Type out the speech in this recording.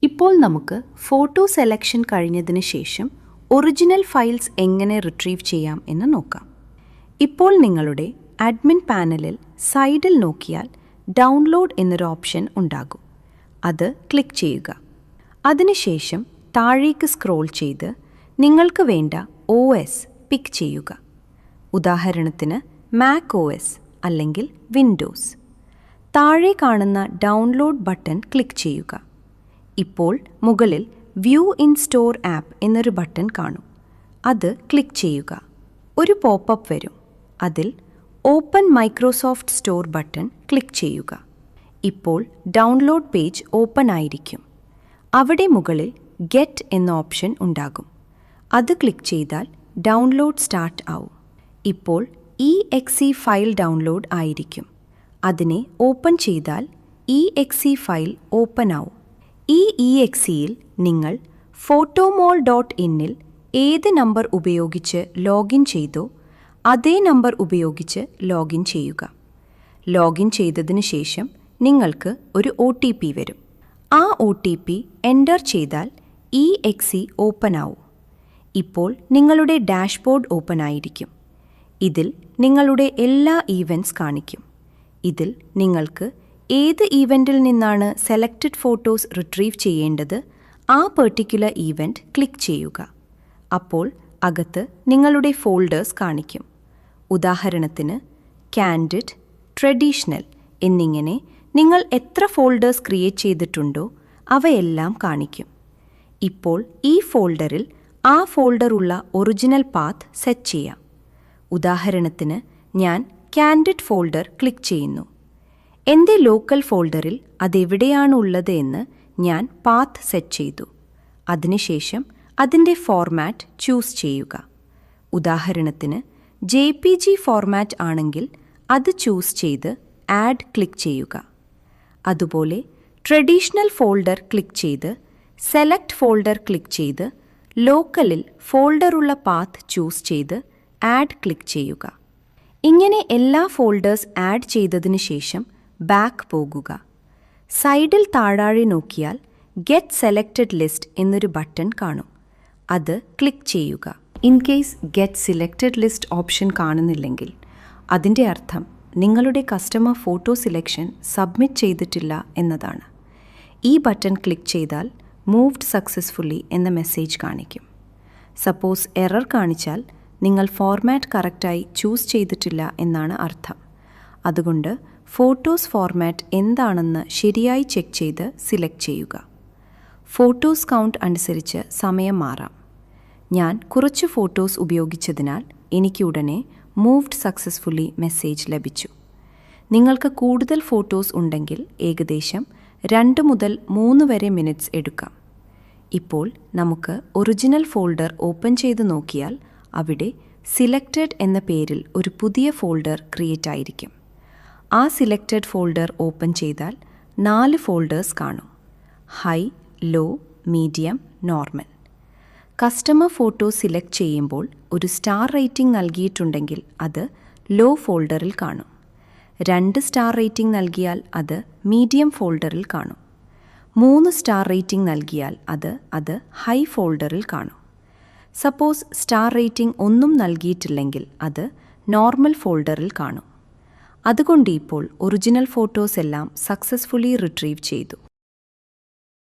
ഇപ്പോൾ നമുക്ക് photo selection കഴിഞ്ഞതിന് ശേഷം ഒറിജിനൽ ഫയൽസ് എങ്ങനെ റിട്രീവ് ചെയ്യാം എന്ന് നോക്കാം. ഇപ്പോൾ നിങ്ങളുടെ അഡ്മിൻ പാനലിൽ സൈഡിൽ നോക്കിയാൽ ഡൗൺലോഡ് എന്നൊരു ഓപ്ഷൻ ഉണ്ടാകും. അത് ക്ലിക്ക് ചെയ്യുക. അതിനുശേഷം താഴേക്ക് സ്ക്രോൾ ചെയ്ത് നിങ്ങൾക്ക് വേണ്ട OS പിക്ക് ചെയ്യുക. ഉദാഹരണത്തിന് മാക് OS അല്ലെങ്കിൽ വിൻഡോസ്. താഴെ കാണുന്ന ഡൗൺലോഡ് ബട്ടൺ ക്ലിക്ക് ചെയ്യുക. ഇപ്പോൾ മുകളിൽ വ്യൂ ഇൻ സ്റ്റോർ ആപ്പ് എന്നൊരു ബട്ടൺ കാണും. അത് ക്ലിക്ക് ചെയ്യുക. ഒരു പോപ്പപ്പ് വരും. അതിൽ open Microsoft store button click ചെയ്യുക. ഇപ്പോൾ ഡൗൺലോഡ് പേജ് ഓപ്പൺ ആയിരിക്കും. അവിടെ മുകളിൽ ഗെറ്റ് എന്ന ഓപ്ഷൻ ഉണ്ടാകും. അത് ക്ലിക്ക് ചെയ്താൽ ഡൗൺലോഡ് സ്റ്റാർട്ട് ആവും. ഇപ്പോൾ exe ഫയൽ ഡൗൺലോഡ് ആയിരിക്കും. അതിനെ ഓപ്പൺ ചെയ്താൽ exe ഫയൽ ഓപ്പൺ ആവും. ഈ exeയിൽ നിങ്ങൾ photomol.inൽ ഏത് നമ്പർ ഉപയോഗിച്ച് ലോഗിൻ ചെയ്തോ അതേ നമ്പർ ഉപയോഗിച്ച് ലോഗിൻ ചെയ്യുക. ലോഗിൻ ചെയ്തതിന് ശേഷം നിങ്ങൾക്ക് ഒരു OTP വരും. ആ OTP എൻ്റർ ചെയ്താൽ exe ഓപ്പൺ ആവും. ഇപ്പോൾ നിങ്ങളുടെ ഡാഷ്ബോർഡ് ഓപ്പൺ ആയിരിക്കും. ഇതിൽ നിങ്ങളുടെ എല്ലാ ഈവൻറ്റ്സ് കാണിക്കും. ഇതിൽ നിങ്ങൾക്ക് ഏത് ഈവൻറ്റിൽ നിന്നാണ് സെലക്റ്റഡ് ഫോട്ടോസ് റിട്രീവ് ചെയ്യേണ്ടത് ആ പെർട്ടിക്കുലർ ഈവൻറ്റ് ക്ലിക്ക് ചെയ്യുക. അപ്പോൾ അകത്ത് നിങ്ങളുടെ ഫോൾഡേഴ്സ് കാണിക്കും. ഉദാഹരണത്തിന് കാൻഡിഡ്, ട്രഡീഷണൽ എന്നിങ്ങനെ നിങ്ങൾ എത്ര ഫോൾഡേഴ്സ് ക്രിയേറ്റ് ചെയ്തിട്ടുണ്ടോ അവയെല്ലാം കാണിക്കും. ഇപ്പോൾ ഈ ഫോൾഡറിൽ ആ ഫോൾഡറുള്ള ഒറിജിനൽ പാത്ത് സെറ്റ് ചെയ്യാം. ഉദാഹരണത്തിന് ഞാൻ കാൻഡിഡ് ഫോൾഡർ ക്ലിക്ക് ചെയ്യുന്നു. എൻ്റെ ലോക്കൽ ഫോൾഡറിൽ അതെവിടെയാണുള്ളത് എന്ന് ഞാൻ പാത്ത് സെറ്റ് ചെയ്തു. അതിനുശേഷം അതിൻ്റെ ഫോർമാറ്റ് ചൂസ് ചെയ്യുക. ഉദാഹരണത്തിന് JPG ഫോർമാറ്റ് ആണെങ്കിൽ അത് ചൂസ് ചെയ്ത് ആഡ് ക്ലിക്ക് ചെയ്യുക. അതുപോലെ ട്രഡീഷണൽ ഫോൾഡർ ക്ലിക്ക് ചെയ്ത് സെലക്ട് ഫോൾഡർ ക്ലിക്ക് ചെയ്ത് ലോക്കലിൽ ഫോൾഡറുള്ള പാത്ത് ചൂസ് ചെയ്ത് ആഡ് ക്ലിക്ക് ചെയ്യുക. ഇങ്ങനെ എല്ലാ ഫോൾഡേഴ്സ് ആഡ് ചെയ്തതിന് ശേഷം ബാക്ക് പോകുക. സൈഡിൽ താഴെ നോക്കിയാൽ ഗെറ്റ് സെലക്റ്റഡ് ലിസ്റ്റ് എന്നൊരു ബട്ടൺ കാണും. അത് ക്ലിക്ക് ചെയ്യുക. In case get selected list option കാണുന്നില്ലെങ്കിൽ അതിൻ്റെ അർത്ഥം നിങ്ങളുടെ കസ്റ്റമർ ഫോട്ടോ സെലക്ഷൻ സബ്മിറ്റ് ചെയ്തിട്ടില്ല എന്നതാണ്. ഈ ബട്ടൺ ക്ലിക്ക് ചെയ്താൽ മൂവ്ഡ് സക്സസ്ഫുള്ളി എന്ന മെസ്സേജ് കാണിക്കും. സപ്പോസ് എറർ കാണിച്ചാൽ നിങ്ങൾ ഫോർമാറ്റ് കറക്റ്റായി ചൂസ് ചെയ്തിട്ടില്ല എന്നാണ് അർത്ഥം. അതുകൊണ്ട് ഫോട്ടോസ് ഫോർമാറ്റ് എന്താണെന്ന് ശരിയായി ചെക്ക് ചെയ്ത് സിലക്ട് ചെയ്യുക. ഫോട്ടോസ് കൗണ്ട് അനുസരിച്ച് സമയം മാറാം. ഞാൻ കുറച്ച് ഫോട്ടോസ് ഉപയോഗിച്ചതിനാൽ എനിക്ക് ഉടനെ മൂവ്ഡ് സക്സസ്ഫുള്ളി മെസ്സേജ് ലഭിച്ചു. നിങ്ങൾക്ക് കൂടുതൽ ഫോട്ടോസ് ഉണ്ടെങ്കിൽ ഏകദേശം 2 മുതൽ 3 വരെ മിനിറ്റ്സ് എടുക്കാം. ഇപ്പോൾ നമുക്ക് ഒറിജിനൽ ഫോൾഡർ ഓപ്പൺ ചെയ്ത് നോക്കിയാൽ അവിടെ സിലക്റ്റഡ് എന്ന പേരിൽ ഒരു പുതിയ ഫോൾഡർ ക്രിയേറ്റ് ആയിരിക്കും. ആ സിലക്റ്റഡ് ഫോൾഡർ ഓപ്പൺ ചെയ്താൽ 4 ഫോൾഡേഴ്സ് കാണും. High, low, medium, normal. Customer photo select ചെയ്യുമ്പോൾ ഒരു സ്റ്റാർ റേറ്റിംഗ് നൽകിയിട്ടുണ്ടെങ്കിൽ അത് ലോ ഫോൾഡറിൽ കാണും. 2 സ്റ്റാർ റേറ്റിംഗ് നൽകിയാൽ അത് മീഡിയം ഫോൾഡറിൽ കാണും. 3 സ്റ്റാർ റേറ്റിംഗ് നൽകിയാൽ അത് ഹൈ ഫോൾഡറിൽ കാണും. സപ്പോസ് സ്റ്റാർ റേറ്റിംഗ് ഒന്നും നൽകിയിട്ടില്ലെങ്കിൽ അത് നോർമൽ ഫോൾഡറിൽ കാണും. അതുകൊണ്ട് ഇപ്പോൾ ഒറിജിനൽ ഫോട്ടോസ് എല്ലാം സക്സസ്ഫുള്ളി റിട്രീവ് ചെയ്തു.